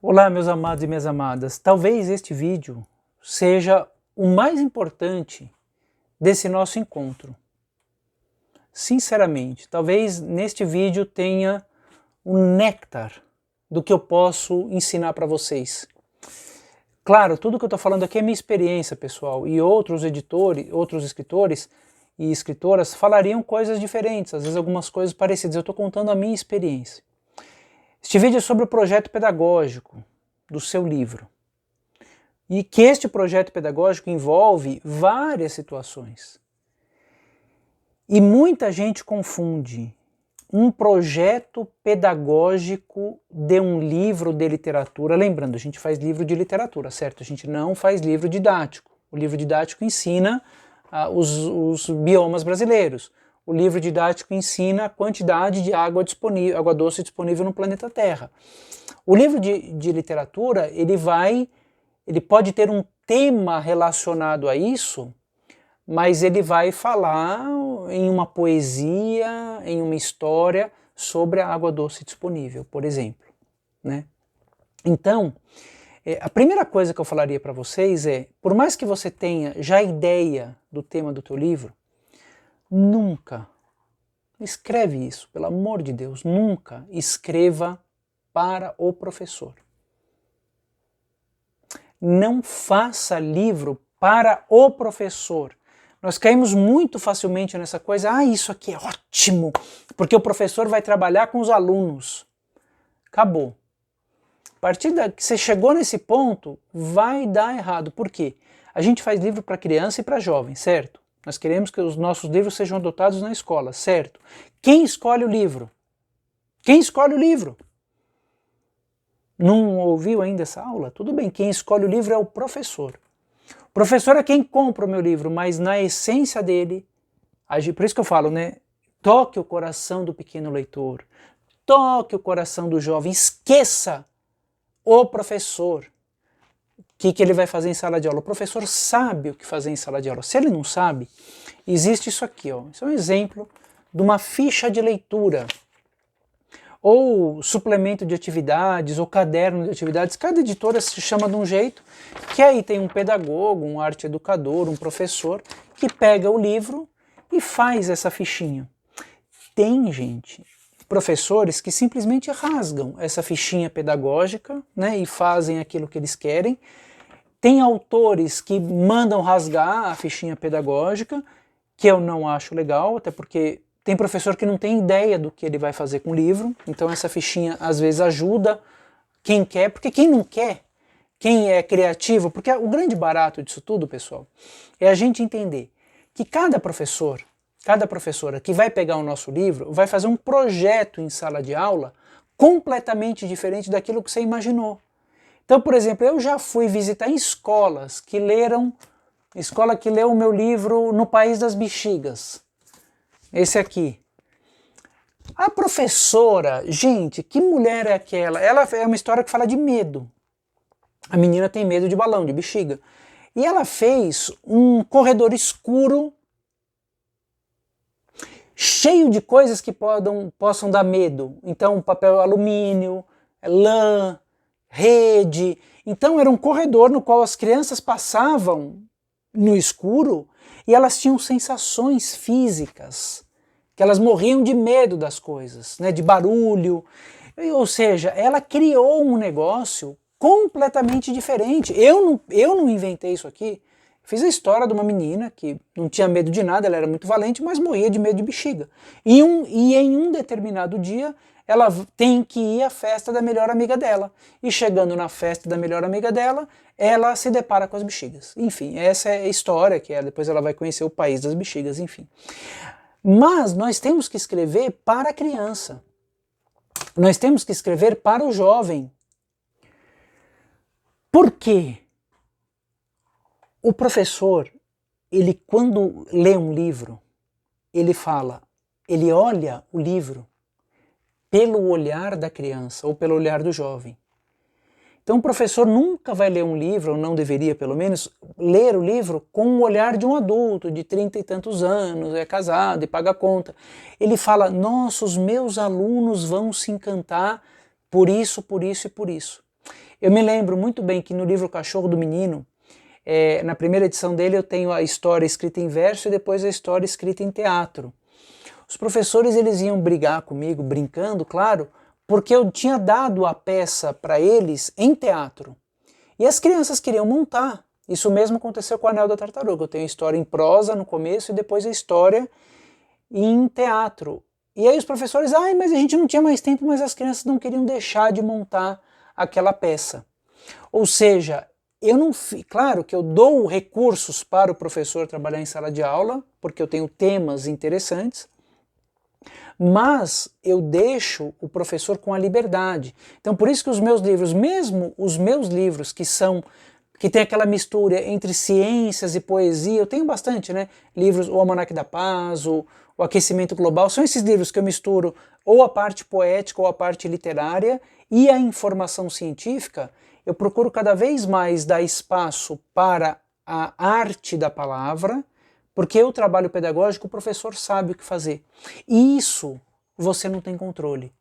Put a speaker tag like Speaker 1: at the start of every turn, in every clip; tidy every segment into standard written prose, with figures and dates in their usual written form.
Speaker 1: Olá, meus amados e minhas amadas. Talvez este vídeo seja o mais importante desse nosso encontro. Sinceramente, talvez neste vídeo tenha um néctar do que eu posso ensinar para vocês. Claro, tudo que eu estou falando aqui é minha experiência pessoal, e outros editores, outros escritores e escritoras falariam coisas diferentes, às vezes algumas coisas parecidas. Eu estou contando a minha experiência. Este vídeo é sobre o projeto pedagógico do seu livro. E que este projeto pedagógico envolve várias situações. E muita gente confunde um projeto pedagógico de um livro de literatura. Lembrando, a gente faz livro de literatura, certo? A gente não faz livro didático. O livro didático ensina os biomas brasileiros. O livro didático ensina a quantidade de água doce disponível no planeta Terra. O livro de literatura, ele pode ter um tema relacionado a isso, mas ele vai falar em uma poesia, em uma história sobre a água doce disponível, por exemplo, né? Então, a primeira coisa que eu falaria para vocês é, por mais que você tenha já ideia do tema do teu livro, nunca, escreve isso, pelo amor de Deus, nunca escreva para o professor. Não faça livro para o professor. Nós caímos muito facilmente nessa coisa, isso aqui é ótimo, porque o professor vai trabalhar com os alunos. Acabou. A partir que você chegou nesse ponto, vai dar errado. Por quê? A gente faz livro para criança e para jovem, certo? Nós queremos que os nossos livros sejam adotados na escola, certo? Quem escolhe o livro? Quem escolhe o livro? Não ouviu ainda essa aula? Tudo bem, quem escolhe o livro é o professor. O professor é quem compra o meu livro, mas na essência dele, por isso que eu falo, né? Toque o coração do pequeno leitor, toque o coração do jovem, esqueça o professor. O que ele vai fazer em sala de aula? O professor sabe o que fazer em sala de aula. Se ele não sabe, existe isso aqui, ó. Isso é um exemplo de uma ficha de leitura, ou suplemento de atividades, ou caderno de atividades. Cada editora se chama de um jeito, que aí tem um pedagogo, um arte educador, um professor, que pega o livro e faz essa fichinha. Tem, gente, professores que simplesmente rasgam essa fichinha pedagógica, né, e fazem aquilo que eles querem. Tem autores que mandam rasgar a fichinha pedagógica, que eu não acho legal, até porque tem professor que não tem ideia do que ele vai fazer com o livro, então essa fichinha às vezes ajuda quem quer, porque quem não quer, quem é criativo, porque o grande barato disso tudo, pessoal, é a gente entender que cada professor, cada professora que vai pegar o nosso livro vai fazer um projeto em sala de aula completamente diferente daquilo que você imaginou. Então, por exemplo, eu já fui visitar escola que leu o meu livro No País das Bexigas. Esse aqui. A professora, gente, que mulher é aquela? Ela é uma história que fala de medo. A menina tem medo de balão, de bexiga. E ela fez um corredor escuro, cheio de coisas que possam dar medo. Então, papel alumínio, lã, rede. Então, era um corredor no qual as crianças passavam no escuro e elas tinham sensações físicas, que elas morriam de medo das coisas, né, de barulho. Ou seja, ela criou um negócio completamente diferente. Eu não inventei isso aqui. Fiz a história de uma menina que não tinha medo de nada, ela era muito valente, mas morria de medo de bexiga. E em um determinado dia, ela tem que ir à festa da melhor amiga dela. E chegando na festa da melhor amiga dela, ela se depara com as bexigas. Enfim, essa é a história, depois ela vai conhecer o país das bexigas, enfim. Mas nós temos que escrever para a criança. Nós temos que escrever para o jovem. Por quê? O professor, ele quando lê um livro, ele olha o livro pelo olhar da criança ou pelo olhar do jovem. Então o professor nunca vai ler um livro, ou não deveria pelo menos, ler o livro com o olhar de um adulto de 30 e tantos anos, é casado e paga a conta. Ele fala, nossa, os meus alunos vão se encantar por isso, por isso e por isso. Eu me lembro muito bem que no livro O Cachorro do Menino, na primeira edição dele eu tenho a história escrita em verso e depois a história escrita em teatro. Os professores eles iam brigar comigo, brincando, claro, porque eu tinha dado a peça para eles em teatro. E as crianças queriam montar. Isso mesmo aconteceu com o Anel da Tartaruga. Eu tenho a história em prosa no começo e depois a história em teatro. E aí os professores, mas a gente não tinha mais tempo, mas as crianças não queriam deixar de montar aquela peça. Ou seja, claro que eu dou recursos para o professor trabalhar em sala de aula, porque eu tenho temas interessantes, mas eu deixo o professor com a liberdade. Então por isso que os meus livros, mesmo os meus livros que tem aquela mistura entre ciências e poesia, eu tenho bastante, né? Livros, o Almanaque da Paz, o Aquecimento Global, são esses livros que eu misturo ou a parte poética ou a parte literária e a informação científica. Eu procuro cada vez mais dar espaço para a arte da palavra, porque o trabalho pedagógico o professor sabe o que fazer. E isso você não tem controle.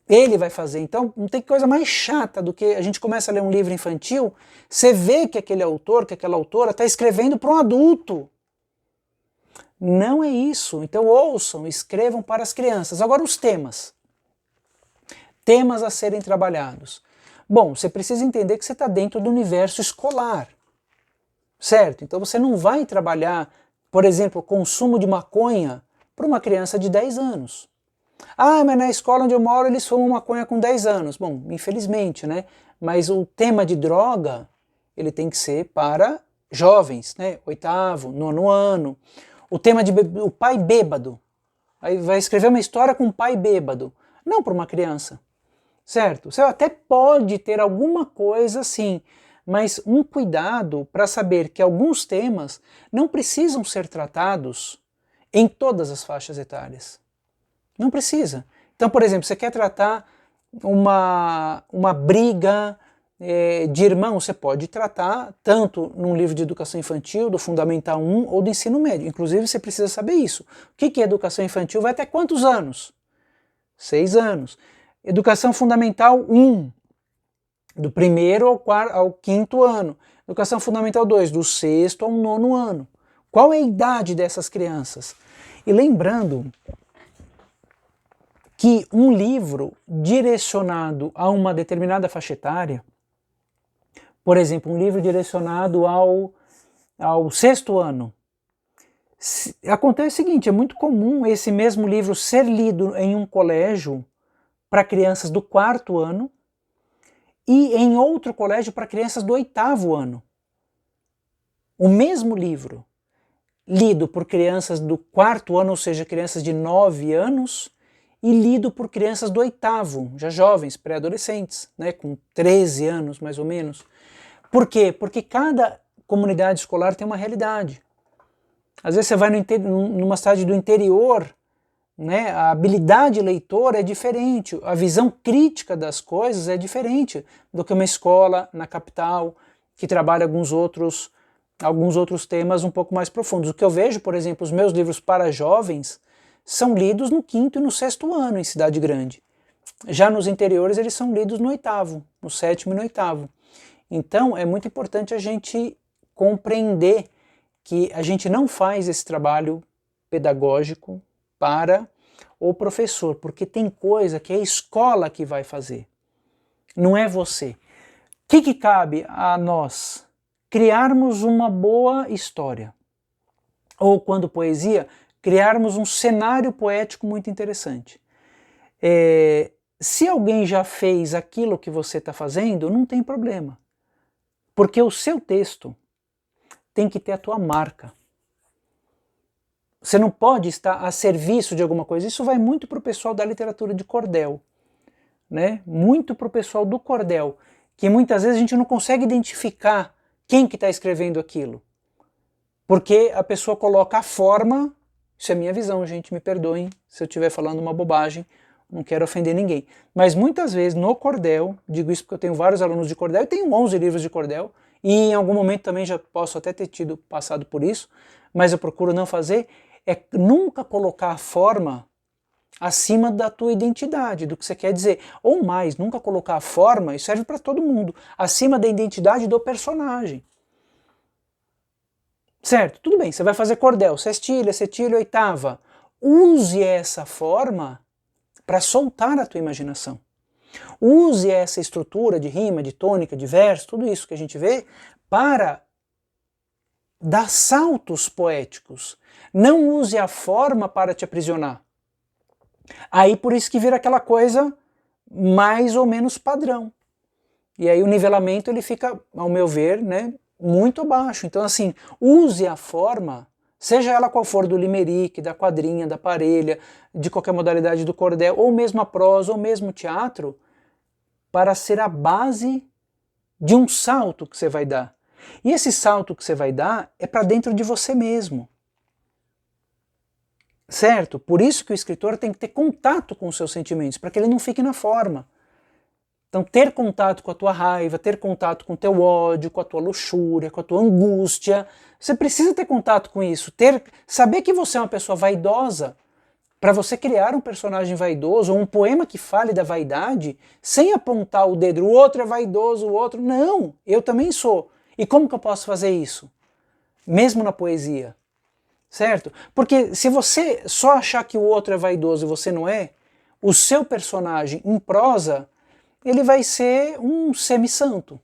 Speaker 1: Ele vai fazer. Então não tem coisa mais chata do que a gente começa a ler um livro infantil, você vê que aquele autor, que aquela autora está escrevendo para um adulto. Não é isso. Então ouçam, escrevam para as crianças. Agora os temas. Temas a serem trabalhados. Bom, você precisa entender que você está dentro do universo escolar. Certo? Então você não vai trabalhar, por exemplo, o consumo de maconha para uma criança de 10 anos. Mas na escola onde eu moro eles fumam maconha com 10 anos. Bom, infelizmente, né? Mas o tema de droga, ele tem que ser para jovens, né? 8º, 9º ano. O tema de o pai bêbado. Aí vai escrever uma história com um pai bêbado. Não para uma criança. Certo? Você até pode ter alguma coisa assim, mas um cuidado para saber que alguns temas não precisam ser tratados em todas as faixas etárias. Não precisa. Então, por exemplo, você quer tratar uma briga de irmão, você pode tratar tanto num livro de educação infantil, do Fundamental 1 ou do ensino médio. Inclusive, você precisa saber isso. O que é educação infantil? Vai até quantos anos? 6 anos. Educação Fundamental 1, do 1º ao 5º ano. Educação Fundamental 2, do 6º ao 9º ano. Qual é a idade dessas crianças? E lembrando que um livro direcionado a uma determinada faixa etária, por exemplo, um livro direcionado ao 6º ano, acontece o seguinte, é muito comum esse mesmo livro ser lido em um colégio para crianças do 4º ano e em outro colégio para crianças do 8º ano. O mesmo livro, lido por crianças do 4º ano, ou seja, crianças de 9 anos, e lido por crianças do 8º, já jovens, pré-adolescentes, né, com 13 anos mais ou menos. Por quê? Porque cada comunidade escolar tem uma realidade. Às vezes você vai numa cidade do interior, né, a habilidade leitora é diferente, a visão crítica das coisas é diferente do que uma escola na capital que trabalha alguns outros temas um pouco mais profundos. O que eu vejo, por exemplo, os meus livros para jovens são lidos no 5º e no 6º ano em cidade grande. Já nos interiores eles são lidos no 8º, no 7º e no 8º. Então é muito importante a gente compreender que a gente não faz esse trabalho pedagógico para o professor, porque tem coisa que é a escola que vai fazer, não é você. O que cabe a nós? Criarmos uma boa história. Ou, quando poesia, criarmos um cenário poético muito interessante. Se alguém já fez aquilo que você está fazendo, não tem problema. Porque o seu texto tem que ter a tua marca. Você não pode estar a serviço de alguma coisa. Isso vai muito para o pessoal da literatura de cordel, né? Muito para o pessoal do cordel, que muitas vezes a gente não consegue identificar quem que está escrevendo aquilo. Porque a pessoa coloca a forma, isso é minha visão, gente, me perdoem se eu estiver falando uma bobagem, não quero ofender ninguém. Mas muitas vezes no cordel, digo isso porque eu tenho vários alunos de cordel, eu tenho 11 livros de cordel, e em algum momento também já posso até ter passado por isso, mas eu procuro não fazer, é nunca colocar a forma acima da tua identidade, do que você quer dizer. Ou mais, nunca colocar a forma, isso serve para todo mundo, acima da identidade do personagem. Certo? Tudo bem, você vai fazer cordel, sextilha, setilha, oitava. Use essa forma para soltar a tua imaginação. Use essa estrutura de rima, de tônica, de verso, tudo isso que a gente vê, para dar saltos poéticos. Não use a forma para te aprisionar. Aí por isso que vira aquela coisa mais ou menos padrão. E aí o nivelamento ele fica, ao meu ver, né, muito baixo. Então assim, use a forma, seja ela qual for, do limerick, da quadrinha, da parelha, de qualquer modalidade do cordel, ou mesmo a prosa, ou mesmo o teatro, para ser a base de um salto que você vai dar. E esse salto que você vai dar é para dentro de você mesmo. Certo? Por isso que o escritor tem que ter contato com os seus sentimentos, para que ele não fique na forma. Então ter contato com a tua raiva, ter contato com o teu ódio, com a tua luxúria, com a tua angústia, você precisa ter contato com isso, saber que você é uma pessoa vaidosa, para você criar um personagem vaidoso, ou um poema que fale da vaidade, sem apontar o dedo, o outro é vaidoso, o outro... Não, eu também sou. E como que eu posso fazer isso? Mesmo na poesia. Certo? Porque se você só achar que o outro é vaidoso e você não é, o seu personagem em prosa, ele vai ser um semi-santo,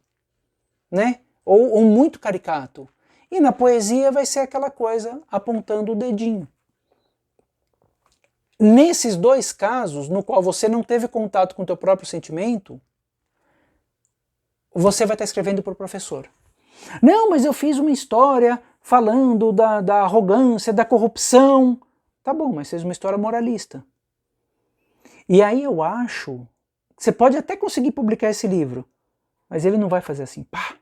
Speaker 1: né? Ou muito caricato. E na poesia vai ser aquela coisa apontando o dedinho. Nesses dois casos, no qual você não teve contato com o teu próprio sentimento, você vai estar escrevendo para o professor. Não, mas eu fiz uma história falando da arrogância, da corrupção. Tá bom, mas fez uma história moralista. E aí eu acho que você pode até conseguir publicar esse livro, mas ele não vai fazer assim, pá.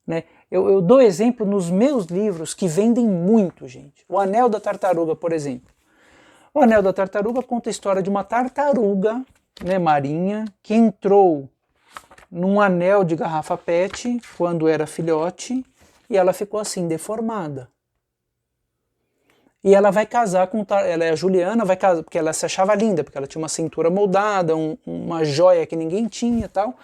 Speaker 1: Né? Eu dou exemplo nos meus livros que vendem muito, gente. O Anel da Tartaruga, por exemplo. O Anel da Tartaruga conta a história de uma tartaruga, né, marinha, que entrou num anel de garrafa PET quando era filhote e ela ficou assim, deformada. E ela vai casar com... Ela é a Juliana, vai casar, porque ela se achava linda, porque ela tinha uma cintura moldada, uma joia que ninguém tinha e tal.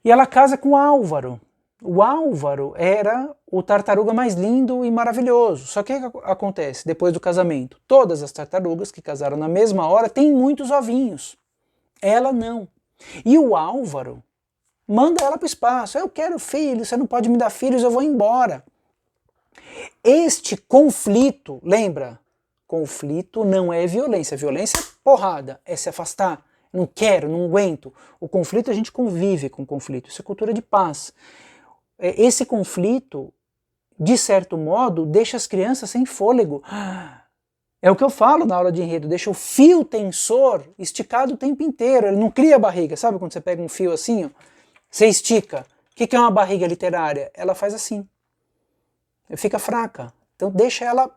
Speaker 1: E ela casa com o Álvaro. O Álvaro era o tartaruga mais lindo e maravilhoso. Só que o que acontece depois do casamento? Todas as tartarugas que casaram na mesma hora têm muitos ovinhos. Ela não. E o Álvaro manda ela para o espaço. Eu quero filhos, você não pode me dar filhos, eu vou embora. Este conflito, lembra? Conflito não é violência. Violência é porrada, é se afastar. Não quero, não aguento. O conflito, a gente convive com o conflito. Isso é cultura de paz. Esse conflito, de certo modo, deixa as crianças sem fôlego. É o que eu falo na aula de enredo, deixa o fio tensor esticado o tempo inteiro. Ele não cria barriga. Sabe quando você pega um fio assim, ó? Você estica. O que é uma barriga literária? Ela faz assim. Fica fraca. Então deixa ela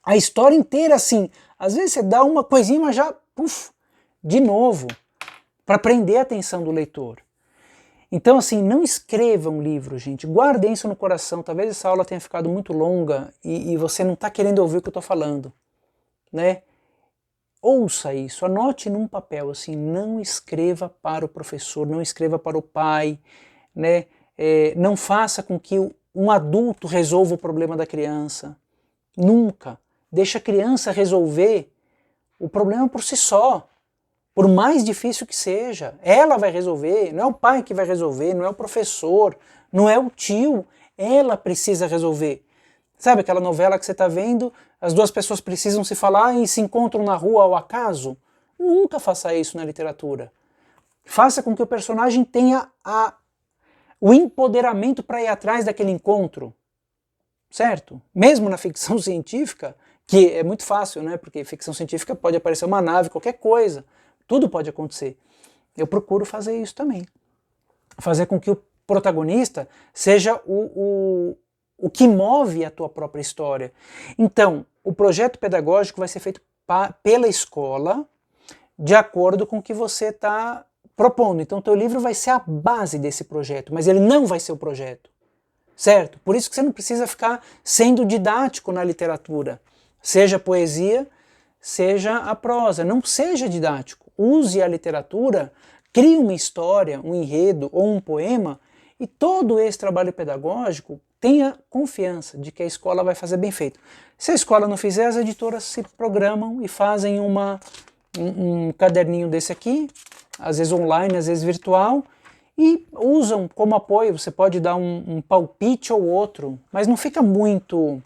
Speaker 1: a história inteira assim. Às vezes você dá uma coisinha, mas já, puf, de novo, para prender a atenção do leitor. Então assim, não escrevam livro, gente. Guardem isso no coração. Talvez essa aula tenha ficado muito longa e você não está querendo ouvir o que eu estou falando, né? Ouça isso, anote num papel, assim, não escreva para o professor, não escreva para o pai, né? Não faça com que um adulto resolva o problema da criança. Nunca. Deixa a criança resolver o problema por si só. Por mais difícil que seja. Ela vai resolver, não é o pai que vai resolver, não é o professor, não é o tio. Ela precisa resolver. Sabe aquela novela que você está vendo, as duas pessoas precisam se falar e se encontram na rua ao acaso? Nunca faça isso na literatura. Faça com que o personagem tenha o empoderamento para ir atrás daquele encontro. Certo? Mesmo na ficção científica, que é muito fácil, né? Porque ficção científica pode aparecer uma nave, qualquer coisa. Tudo pode acontecer. Eu procuro fazer isso também. Fazer com que o protagonista seja o que move a tua própria história. Então, o projeto pedagógico vai ser feito pela escola de acordo com o que você está propondo. Então, o teu livro vai ser a base desse projeto, mas ele não vai ser o projeto. Certo? Por isso que você não precisa ficar sendo didático na literatura. Seja poesia, seja a prosa, não seja didático. Use a literatura, crie uma história, um enredo ou um poema e todo esse trabalho pedagógico tenha confiança de que a escola vai fazer bem feito. Se a escola não fizer, as editoras se programam e fazem um caderninho desse aqui, às vezes online, às vezes virtual, e usam como apoio. Você pode dar um palpite ou outro, mas não fica muito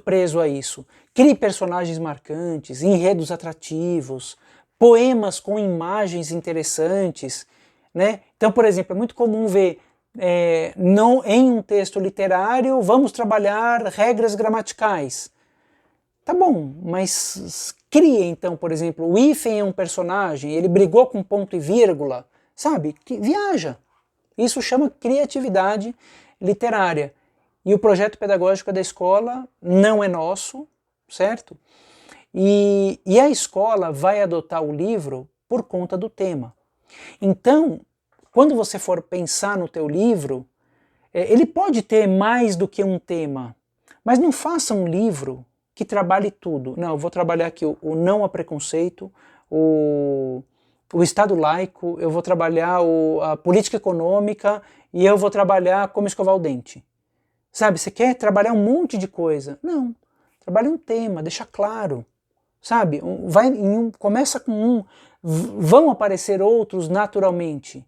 Speaker 1: preso a isso. Crie personagens marcantes, enredos atrativos, poemas com imagens interessantes, né? Então, por exemplo, é muito comum ver em um texto literário, vamos trabalhar regras gramaticais. Tá bom, mas crie então, por exemplo, o hífen é um personagem, ele brigou com ponto e vírgula, sabe? Viaja. Isso chama criatividade literária. E o projeto pedagógico da escola não é nosso, certo? E a escola vai adotar o livro por conta do tema. Então, quando você for pensar no teu livro, ele pode ter mais do que um tema, mas não faça um livro que trabalhe tudo. Não, eu vou trabalhar aqui o não a preconceito, o Estado laico, eu vou trabalhar a política econômica e eu vou trabalhar como escovar o dente. Sabe, você quer trabalhar um monte de coisa? Não, trabalhe um tema, deixa claro. Sabe, começa com um, vão aparecer outros naturalmente.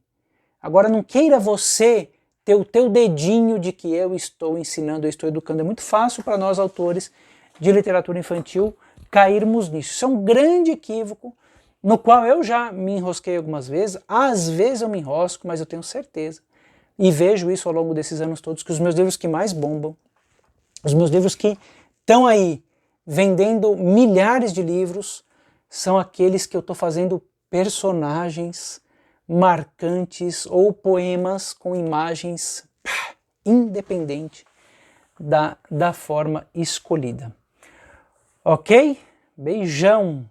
Speaker 1: Agora não queira você ter o teu dedinho de que eu estou ensinando, eu estou educando. É muito fácil para nós autores de literatura infantil cairmos nisso. Isso é um grande equívoco no qual eu já me enrosquei algumas vezes. Às vezes eu me enrosco, mas eu tenho certeza. E vejo isso ao longo desses anos todos, que os meus livros que mais bombam, os meus livros que estão aí vendendo milhares de livros, são aqueles que eu estou fazendo personagens marcantes ou poemas com imagens independente da forma escolhida. Ok? Beijão!